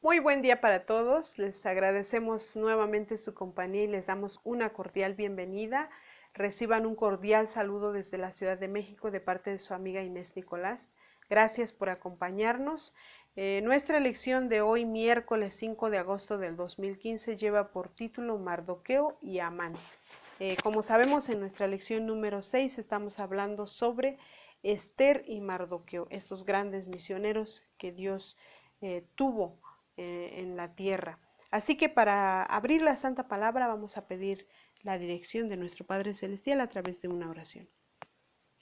Muy buen día para todos, les agradecemos nuevamente su compañía y les damos una cordial bienvenida. Reciban un cordial saludo desde la Ciudad de México de parte de su amiga Inés Nicolás. Gracias por acompañarnos. Nuestra lección de hoy, miércoles 5 de agosto del 2015, lleva por título Mardoqueo y Amán. Como sabemos, en nuestra lección número 6 estamos hablando sobre Esther y Mardoqueo, estos grandes misioneros que Dios tuvo en la tierra. Así que para abrir la Santa Palabra vamos a pedir la dirección de nuestro Padre Celestial a través de una oración.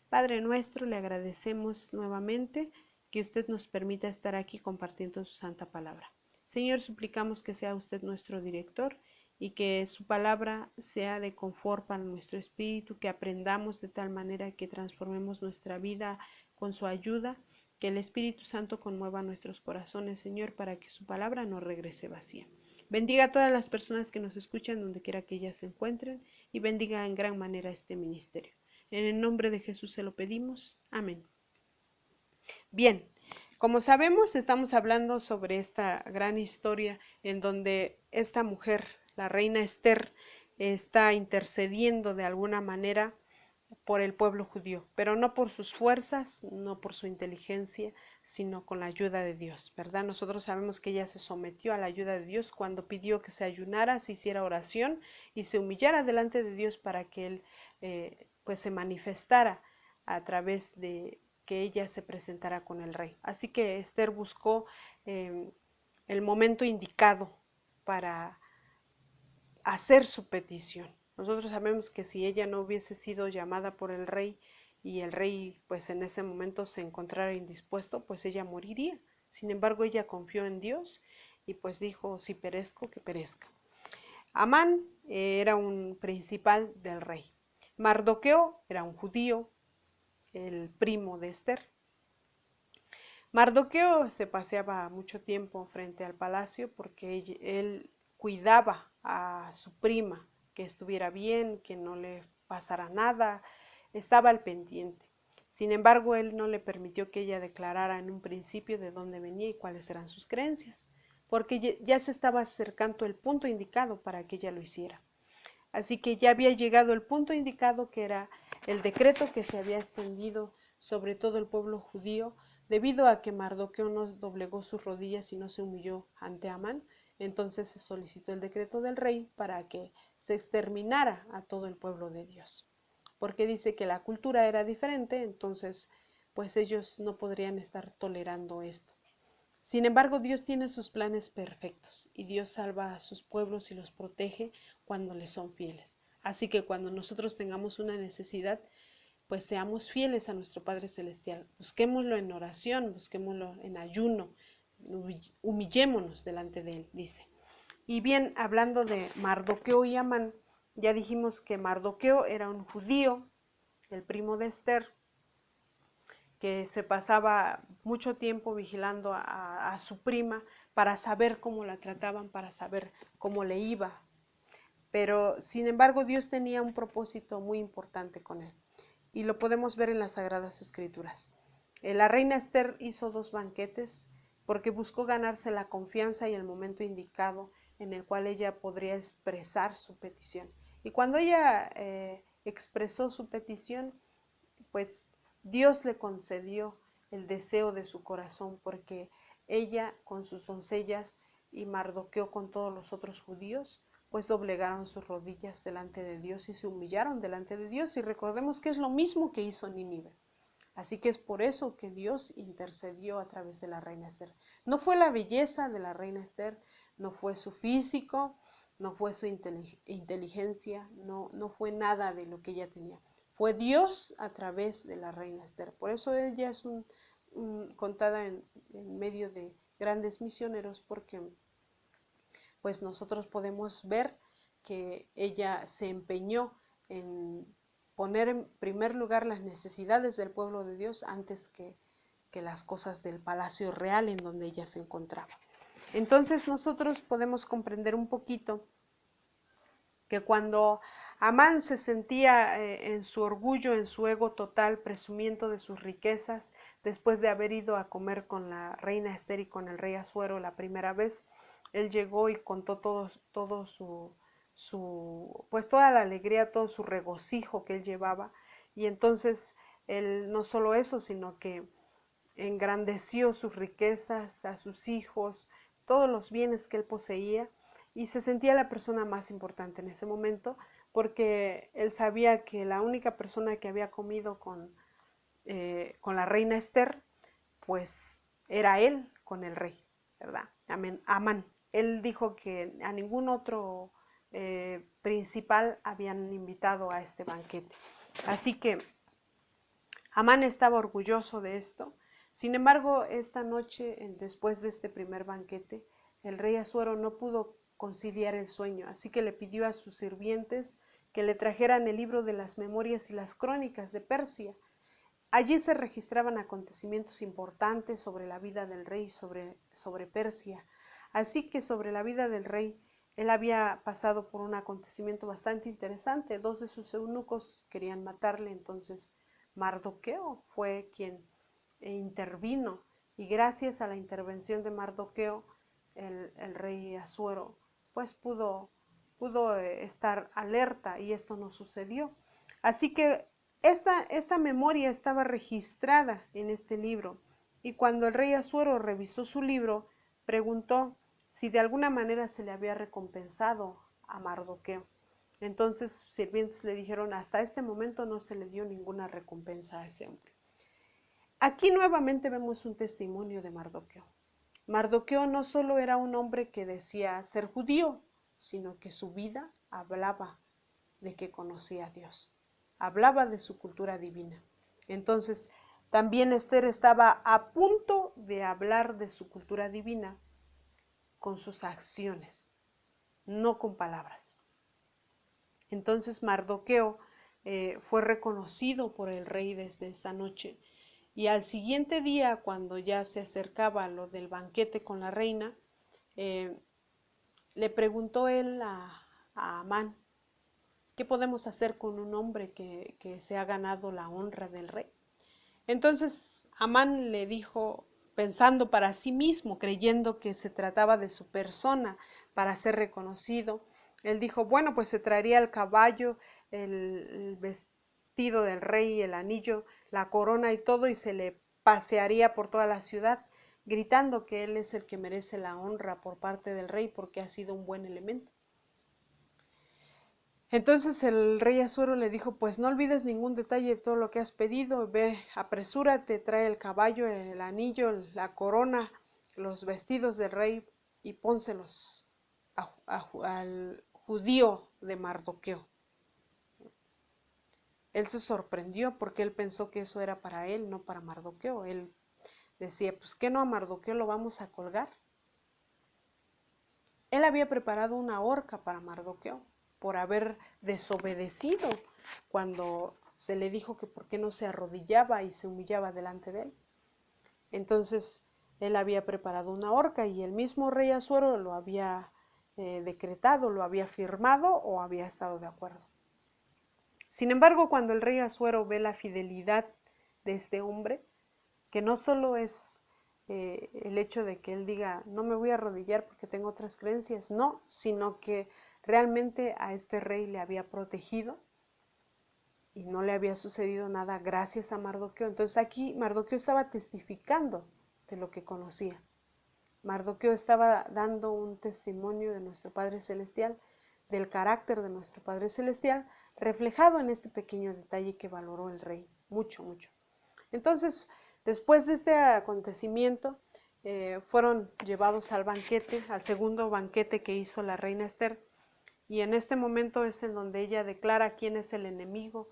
Padre nuestro, le agradecemos nuevamente que usted nos permita estar aquí compartiendo su Santa Palabra. Señor, suplicamos que sea usted nuestro director y que su palabra sea de confort para nuestro espíritu, que aprendamos de tal manera que transformemos nuestra vida con su ayuda, que el Espíritu Santo conmueva nuestros corazones, Señor, para que su palabra no regrese vacía. Bendiga a todas las personas que nos escuchan donde quiera que ellas se encuentren y bendiga en gran manera este ministerio. En el nombre de Jesús se lo pedimos. Amén. Bien, como sabemos, estamos hablando sobre esta gran historia en donde esta mujer, la reina Esther, está intercediendo de alguna manera por el pueblo judío, pero no por sus fuerzas, no por su inteligencia, sino con la ayuda de Dios, ¿verdad? Nosotros sabemos que ella se sometió a la ayuda de Dios cuando pidió que se ayunara, se hiciera oración y se humillara delante de Dios para que Él pues se manifestara a través de que ella se presentara con el rey. Así que Esther buscó el momento indicado para hacer su petición. Nosotros sabemos que si ella no hubiese sido llamada por el rey y el rey pues en ese momento se encontrara indispuesto, pues ella moriría. Sin embargo, ella confió en Dios y pues dijo, si perezco, que perezca. Amán era un principal del rey. Mardoqueo era un judío, el primo de Esther. Mardoqueo se paseaba mucho tiempo frente al palacio porque él cuidaba a su prima, que estuviera bien, que no le pasara nada, estaba al pendiente. Sin embargo, él no le permitió que ella declarara en un principio de dónde venía y cuáles eran sus creencias, porque ya se estaba acercando el punto indicado para que ella lo hiciera. Así que ya había llegado el punto indicado, que era el decreto que se había extendido sobre todo el pueblo judío, debido a que Mardoqueo no doblegó sus rodillas y no se humilló ante Amán. Entonces se solicitó el decreto del rey para que se exterminara a todo el pueblo de Dios, porque dice que la cultura era diferente, entonces pues ellos no podrían estar tolerando esto. Sin embargo, Dios tiene sus planes perfectos y Dios salva a sus pueblos y los protege cuando les son fieles. Así que cuando nosotros tengamos una necesidad, pues seamos fieles a nuestro Padre Celestial. Busquémoslo en oración, busquémoslo en ayuno, humillémonos delante de Él, dice. Y bien, hablando de Mardoqueo y Amán, ya dijimos que Mardoqueo era un judío, el primo de Esther, que se pasaba mucho tiempo vigilando a su prima para saber cómo la trataban, para saber cómo le iba. Pero sin embargo Dios tenía un propósito muy importante con él y lo podemos ver en las Sagradas Escrituras. La reina Esther hizo 2 banquetes porque buscó ganarse la confianza y el momento indicado en el cual ella podría expresar su petición. Y cuando ella expresó su petición, pues Dios le concedió el deseo de su corazón, porque ella con sus doncellas y Mardoqueo con todos los otros judíos, pues doblegaron sus rodillas delante de Dios y se humillaron delante de Dios. Y recordemos que es lo mismo que hizo Nínive. Así que es por eso que Dios intercedió a través de la reina Esther. No fue la belleza de la reina Esther, no fue su físico, no fue su inteligencia, no fue nada de lo que ella tenía. Fue Dios a través de la reina Esther. Por eso ella es contada en medio de grandes misioneros, porque pues nosotros podemos ver que ella se empeñó en poner en primer lugar las necesidades del pueblo de Dios antes que las cosas del palacio real en donde ella se encontraba. Entonces nosotros podemos comprender un poquito que cuando Amán se sentía en su orgullo, en su ego total, presumiendo de sus riquezas, después de haber ido a comer con la reina Esther y con el rey Asuero la primera vez, él llegó y contó todo pues toda la alegría, todo su regocijo que él llevaba, y entonces él no solo eso, sino que engrandeció sus riquezas, a sus hijos, todos los bienes que él poseía, y se sentía la persona más importante en ese momento, porque él sabía que la única persona que había comido con la reina Esther, pues era él con el rey, ¿verdad? Amán. Él dijo que a ningún otro principal habían invitado a este banquete. Así que Amán estaba orgulloso de esto. Sin embargo, esta noche, después de este primer banquete, el rey Asuero no pudo conciliar el sueño, así que le pidió a sus sirvientes que le trajeran el libro de las memorias y las crónicas de Persia. Allí se registraban acontecimientos importantes sobre la vida del rey, sobre Persia. Así que sobre la vida del rey, él había pasado por un acontecimiento bastante interesante. Dos de sus eunucos querían matarle, entonces Mardoqueo fue quien intervino, y gracias a la intervención de Mardoqueo, el rey Asuero pues pudo estar alerta, y esto no sucedió. Así que esta memoria estaba registrada en este libro, y cuando el rey Asuero revisó su libro, preguntó si de alguna manera se le había recompensado a Mardoqueo. Entonces sus sirvientes le dijeron: hasta este momento no se le dio ninguna recompensa a ese hombre. Aquí nuevamente vemos un testimonio de Mardoqueo. Mardoqueo no solo era un hombre que decía ser judío, sino que su vida hablaba de que conocía a Dios, hablaba de su cultura divina. Entonces, también Esther estaba a punto de hablar de su cultura divina con sus acciones, no con palabras. Entonces Mardoqueo fue reconocido por el rey desde esa noche, y al siguiente día, cuando ya se acercaba lo del banquete con la reina, le preguntó él a Amán: ¿qué podemos hacer con un hombre que se ha ganado la honra del rey? Entonces Amán le dijo, pensando para sí mismo, creyendo que se trataba de su persona para ser reconocido, él dijo: bueno, pues se traería el caballo, el vestido del rey, el anillo, la corona y todo, y se le pasearía por toda la ciudad, gritando que él es el que merece la honra por parte del rey porque ha sido un buen elemento. Entonces el rey Asuero le dijo: pues no olvides ningún detalle de todo lo que has pedido, ve, apresúrate, trae el caballo, el anillo, la corona, los vestidos del rey, y pónselos al judío de Mardoqueo. Él se sorprendió porque él pensó que eso era para él, no para Mardoqueo. Él decía: pues ¿qué no a Mardoqueo lo vamos a colgar? Él había preparado una horca para Mardoqueo por haber desobedecido cuando se le dijo que por qué no se arrodillaba y se humillaba delante de él. Entonces él había preparado una horca, y el mismo rey Asuero lo había decretado, lo había firmado o había estado de acuerdo. Sin embargo, cuando el rey Asuero ve la fidelidad de este hombre, que no solo es el hecho de que él diga: no me voy a arrodillar porque tengo otras creencias, no, sino que realmente a este rey le había protegido y no le había sucedido nada gracias a Mardoqueo. Entonces aquí Mardoqueo estaba testificando de lo que conocía. Mardoqueo estaba dando un testimonio de nuestro Padre Celestial, del carácter de nuestro Padre Celestial, reflejado en este pequeño detalle que valoró el rey mucho, mucho. Entonces, después de este acontecimiento, fueron llevados al banquete, al segundo banquete que hizo la reina Esther, y en este momento es en donde ella declara quién es el enemigo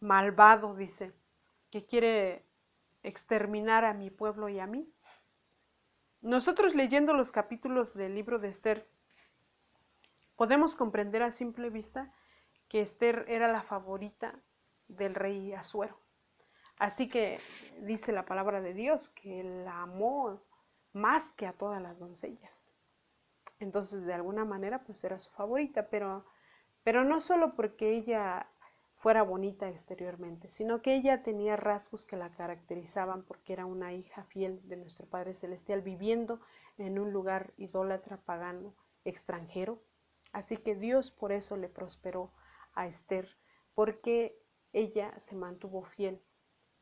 malvado, dice, que quiere exterminar a mi pueblo y a mí. Nosotros, leyendo los capítulos del libro de Esther, podemos comprender a simple vista que Esther era la favorita del rey Asuero. Así que dice la palabra de Dios que la amó más que a todas las doncellas. Entonces, de alguna manera, pues era su favorita, pero no solo porque ella fuera bonita exteriormente, sino que ella tenía rasgos que la caracterizaban porque era una hija fiel de nuestro Padre Celestial, viviendo en un lugar idólatra, pagano, extranjero. Así que Dios por eso le prosperó a Esther, porque ella se mantuvo fiel.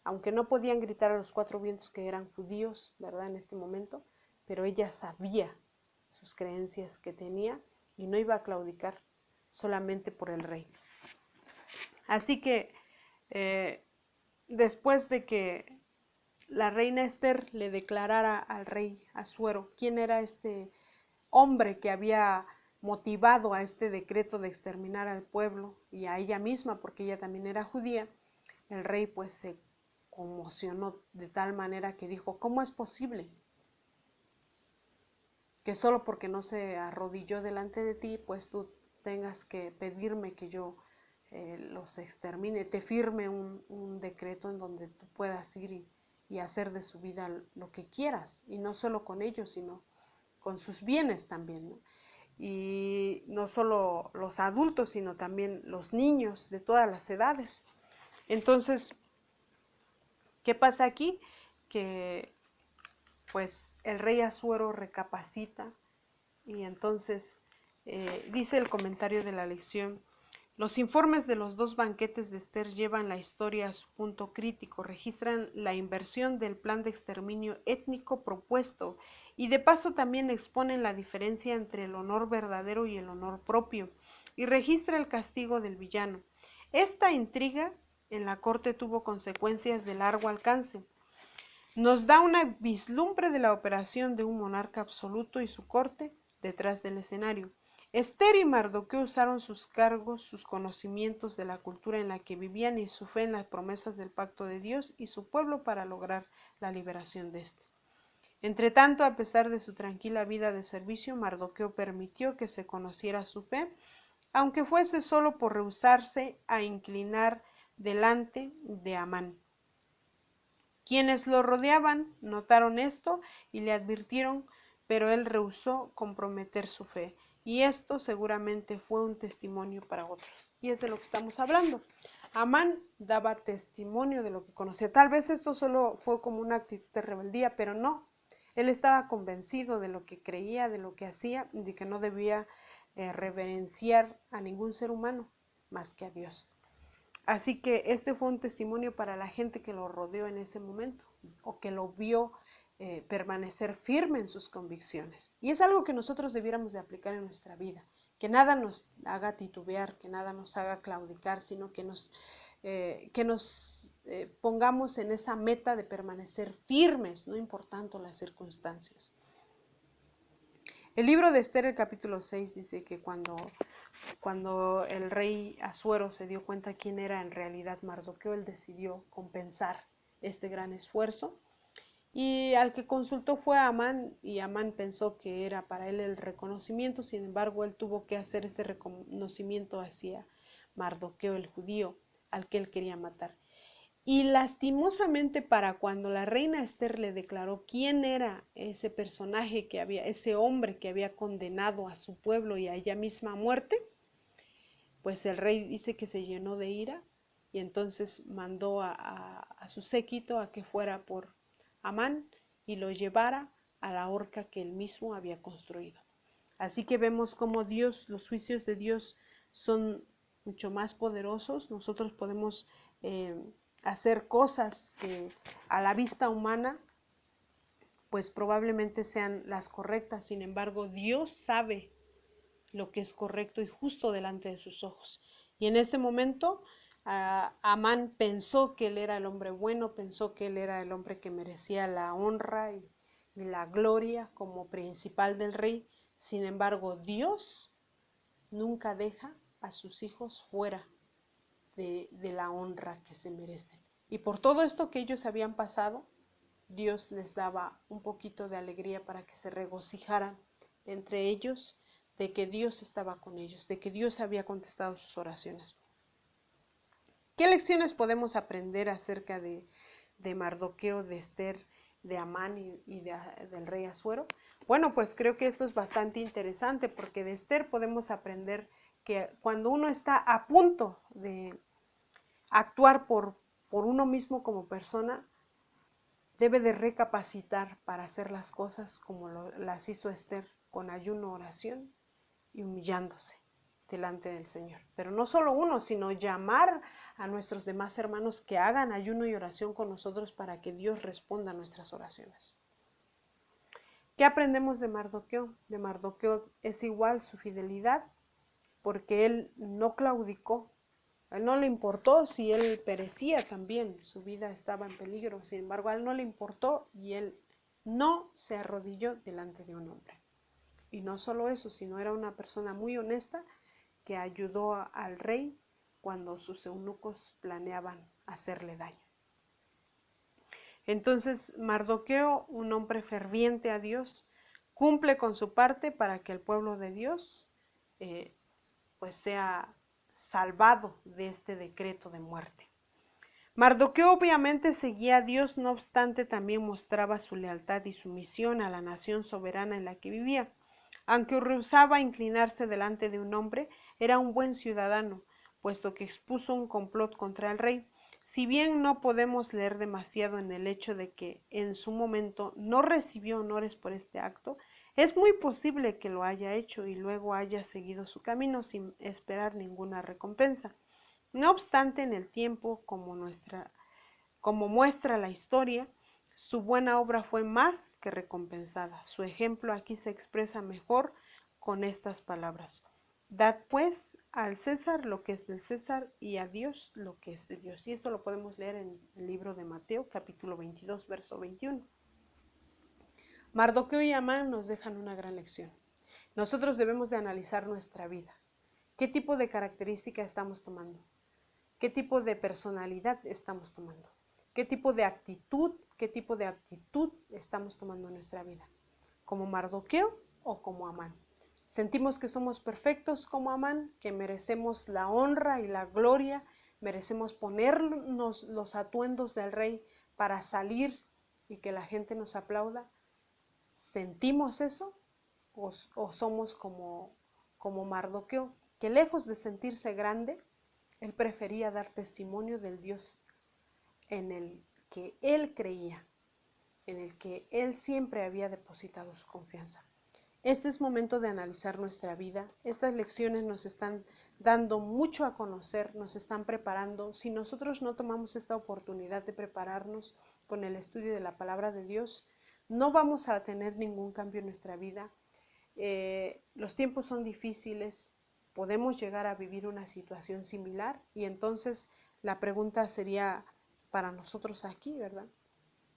Aunque no podían gritar a los cuatro vientos que eran judíos, ¿verdad? En este momento, pero ella sabía sus creencias que tenía y no iba a claudicar solamente por el rey. Así que después de que la reina Esther le declarara al rey Asuero quién era este hombre que había motivado a este decreto de exterminar al pueblo y a ella misma, porque ella también era judía, el rey pues se conmocionó de tal manera que dijo, ¿cómo es posible que solo porque no se arrodilló delante de ti, pues tú tengas que pedirme que yo los extermine, te firme un decreto en donde tú puedas ir y hacer de su vida lo que quieras, y no solo con ellos, sino con sus bienes también, ¿no? Y no solo los adultos, sino también los niños de todas las edades. Entonces, ¿qué pasa aquí? Que pues el rey Asuero recapacita y entonces dice el comentario de la lección, los informes de los dos banquetes de Esther llevan la historia a su punto crítico, registran la inversión del plan de exterminio étnico propuesto y de paso también exponen la diferencia entre el honor verdadero y el honor propio y registra el castigo del villano. Esta intriga en la corte tuvo consecuencias de largo alcance. Nos da una vislumbre de la operación de un monarca absoluto y su corte detrás del escenario. Esther y Mardoqueo usaron sus cargos, sus conocimientos de la cultura en la que vivían y su fe en las promesas del pacto de Dios y su pueblo para lograr la liberación de éste. Entretanto, a pesar de su tranquila vida de servicio, Mardoqueo permitió que se conociera su fe, aunque fuese solo por rehusarse a inclinar delante de Amán. Quienes lo rodeaban notaron esto y le advirtieron, pero él rehusó comprometer su fe. Y esto seguramente fue un testimonio para otros. Y es de lo que estamos hablando. Amán daba testimonio de lo que conocía. Tal vez esto solo fue como una actitud de rebeldía, pero no. Él estaba convencido de lo que creía, de lo que hacía, de que no debía reverenciar a ningún ser humano más que a Dios. Así que este fue un testimonio para la gente que lo rodeó en ese momento o que lo vio permanecer firme en sus convicciones. Y es algo que nosotros debiéramos de aplicar en nuestra vida, que nada nos haga titubear, que nada nos haga claudicar, sino que nos pongamos en esa meta de permanecer firmes, no importando las circunstancias. El libro de Esther, el capítulo 6, dice que cuando el rey Asuero se dio cuenta quién era en realidad Mardoqueo, él decidió compensar este gran esfuerzo. Y al que consultó fue a Amán, y Amán pensó que era para él el reconocimiento, sin embargo, él tuvo que hacer este reconocimiento hacia Mardoqueo, el judío, al que él quería matar. Y lastimosamente para cuando la reina Esther le declaró quién era ese personaje que había, ese hombre que había condenado a su pueblo y a ella misma a muerte, pues el rey dice que se llenó de ira y entonces mandó a su séquito a que fuera por Amán y lo llevara a la horca que él mismo había construido. Así que vemos cómo Dios, los juicios de Dios son mucho más poderosos. Nosotros podemos hacer cosas que a la vista humana pues probablemente sean las correctas. Sin embargo, Dios sabe lo que es correcto y justo delante de sus ojos. Y en este momento, Amán pensó que él era el hombre bueno, pensó que él era el hombre que merecía la honra y la gloria como principal del rey. Sin embargo, Dios nunca deja a sus hijos fuera de la honra que se merecen. Y por todo esto que ellos habían pasado, Dios les daba un poquito de alegría para que se regocijaran entre ellos de que Dios estaba con ellos, de que Dios había contestado sus oraciones. ¿Qué lecciones podemos aprender acerca de Mardoqueo, de Esther de Amán del rey Asuero. Bueno, pues creo que esto es bastante interesante porque de Esther podemos aprender que cuando uno está a punto de actuar por uno mismo como persona, debe de recapacitar para hacer las cosas como las hizo Esther, con ayuno, oración y humillándose delante del Señor. Pero no solo uno, sino llamar a nuestros demás hermanos que hagan ayuno y oración con nosotros para que Dios responda a nuestras oraciones. ¿Qué aprendemos de Mardoqueo? De Mardoqueo es igual su fidelidad, porque él no claudicó, a él no le importó si él perecía también, su vida estaba en peligro, sin embargo a él no le importó y él no se arrodilló delante de un hombre. Y no solo eso, sino era una persona muy honesta que ayudó al rey cuando sus eunucos planeaban hacerle daño. Entonces Mardoqueo, un hombre ferviente a Dios, cumple con su parte para que el pueblo de Dios pues sea salvado de este decreto de muerte. Mardoqueo obviamente seguía a Dios, no obstante también mostraba su lealtad y sumisión a la nación soberana en la que vivía. Aunque rehusaba inclinarse delante de un hombre, era un buen ciudadano, puesto que expuso un complot contra el rey. Si bien no podemos leer demasiado en el hecho de que en su momento no recibió honores por este acto, es muy posible que lo haya hecho y luego haya seguido su camino sin esperar ninguna recompensa. No obstante, en el tiempo, como muestra la historia, su buena obra fue más que recompensada. Su ejemplo aquí se expresa mejor con estas palabras: dad pues al César lo que es del César y a Dios lo que es de Dios. Y esto lo podemos leer en el libro de Mateo, capítulo 22, verso 21. Mardoqueo y Amán nos dejan una gran lección. Nosotros debemos de analizar nuestra vida. ¿Qué tipo de característica estamos tomando? ¿Qué tipo de personalidad estamos tomando? ¿Qué tipo de actitud, qué tipo de aptitud estamos tomando en nuestra vida? ¿Como Mardoqueo o como Amán? ¿Sentimos que somos perfectos como Amán, que merecemos la honra y la gloria, merecemos ponernos los atuendos del rey para salir y que la gente nos aplauda? ¿Sentimos eso? ¿O somos como Mardoqueo, que lejos de sentirse grande, él prefería dar testimonio del Dios en el que él creía, en el que él siempre había depositado su confianza? Este es momento de analizar nuestra vida. Estas lecciones nos están dando mucho a conocer, nos están preparando. Si nosotros no tomamos esta oportunidad de prepararnos con el estudio de la palabra de Dios, no vamos a tener ningún cambio en nuestra vida. Los tiempos son difíciles, podemos llegar a vivir una situación similar y entonces la pregunta sería para nosotros aquí, ¿verdad?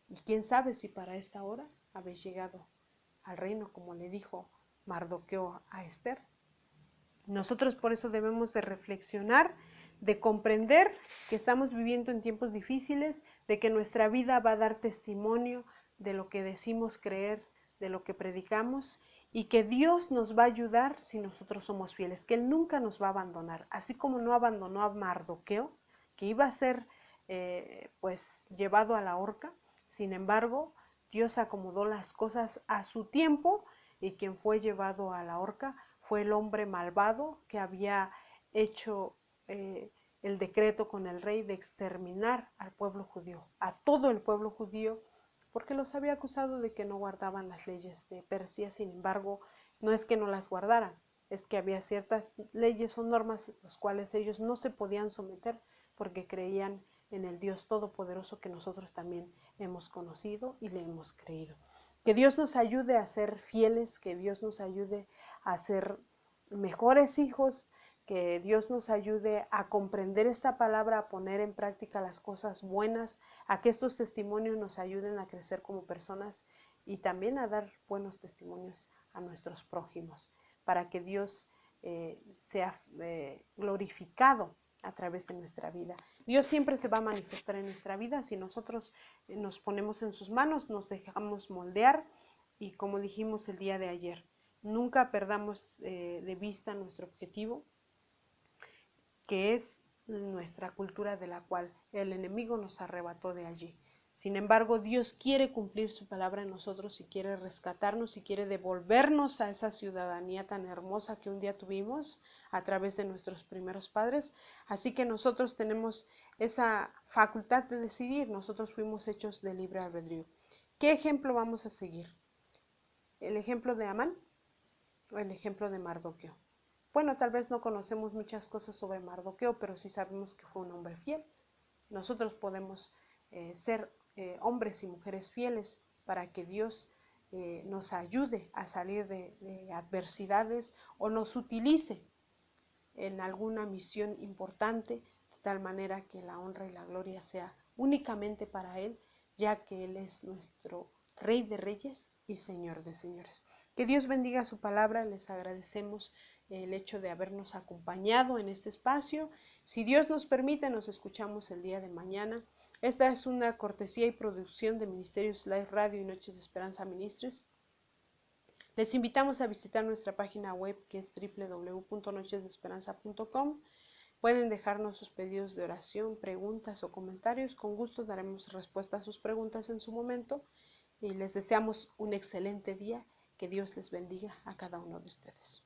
Y quién sabe si para esta hora habéis llegado al reino, como le dijo Mardoqueo a Esther. Nosotros por eso debemos de reflexionar, de comprender que estamos viviendo en tiempos difíciles, de que nuestra vida va a dar testimonio de lo que decimos creer, de lo que predicamos, y que Dios nos va a ayudar si nosotros somos fieles, que Él nunca nos va a abandonar, así como no abandonó a Mardoqueo, que iba a ser pues llevado a la horca. Sin embargo, Dios acomodó las cosas a su tiempo y quien fue llevado a la horca fue el hombre malvado que había hecho el decreto con el rey de exterminar al pueblo judío, a todo el pueblo judío, porque los había acusado de que no guardaban las leyes de Persia. Sin embargo, no es que no las guardaran, es que había ciertas leyes o normas las cuales ellos no se podían someter porque creían en el Dios Todopoderoso que nosotros también hemos conocido y le hemos creído. Que Dios nos ayude a ser fieles, que Dios nos ayude a ser mejores hijos, que Dios nos ayude a comprender esta palabra, a poner en práctica las cosas buenas, a que estos testimonios nos ayuden a crecer como personas y también a dar buenos testimonios a nuestros prójimos, para que Dios sea glorificado a través de nuestra vida. Dios siempre se va a manifestar en nuestra vida si nosotros nos ponemos en sus manos, nos dejamos moldear y, como dijimos el día de ayer, nunca perdamos de vista nuestro objetivo, que es nuestra cultura de la cual el enemigo nos arrebató de allí. Sin embargo, Dios quiere cumplir su palabra en nosotros y quiere rescatarnos y quiere devolvernos a esa ciudadanía tan hermosa que un día tuvimos a través de nuestros primeros padres. Así que nosotros tenemos esa facultad de decidir. Nosotros fuimos hechos de libre albedrío. ¿Qué ejemplo vamos a seguir? ¿El ejemplo de Amán o el ejemplo de Mardoqueo? Bueno, tal vez no conocemos muchas cosas sobre Mardoqueo, pero sí sabemos que fue un hombre fiel. Nosotros podemos ser hombres y mujeres fieles para que Dios nos ayude a salir de adversidades o nos utilice en alguna misión importante, de tal manera que la honra y la gloria sea únicamente para Él, ya que Él es nuestro Rey de Reyes y Señor de Señores. Que Dios bendiga su palabra, les agradecemos el hecho de habernos acompañado en este espacio. Si Dios nos permite, nos escuchamos el día de mañana. Esta es una cortesía y producción de Ministerios Live Radio y Noches de Esperanza Ministries. Les invitamos a visitar nuestra página web que es www.nochesdeesperanza.com. Pueden dejarnos sus pedidos de oración, preguntas o comentarios. Con gusto daremos respuesta a sus preguntas en su momento. Y les deseamos un excelente día. Que Dios les bendiga a cada uno de ustedes.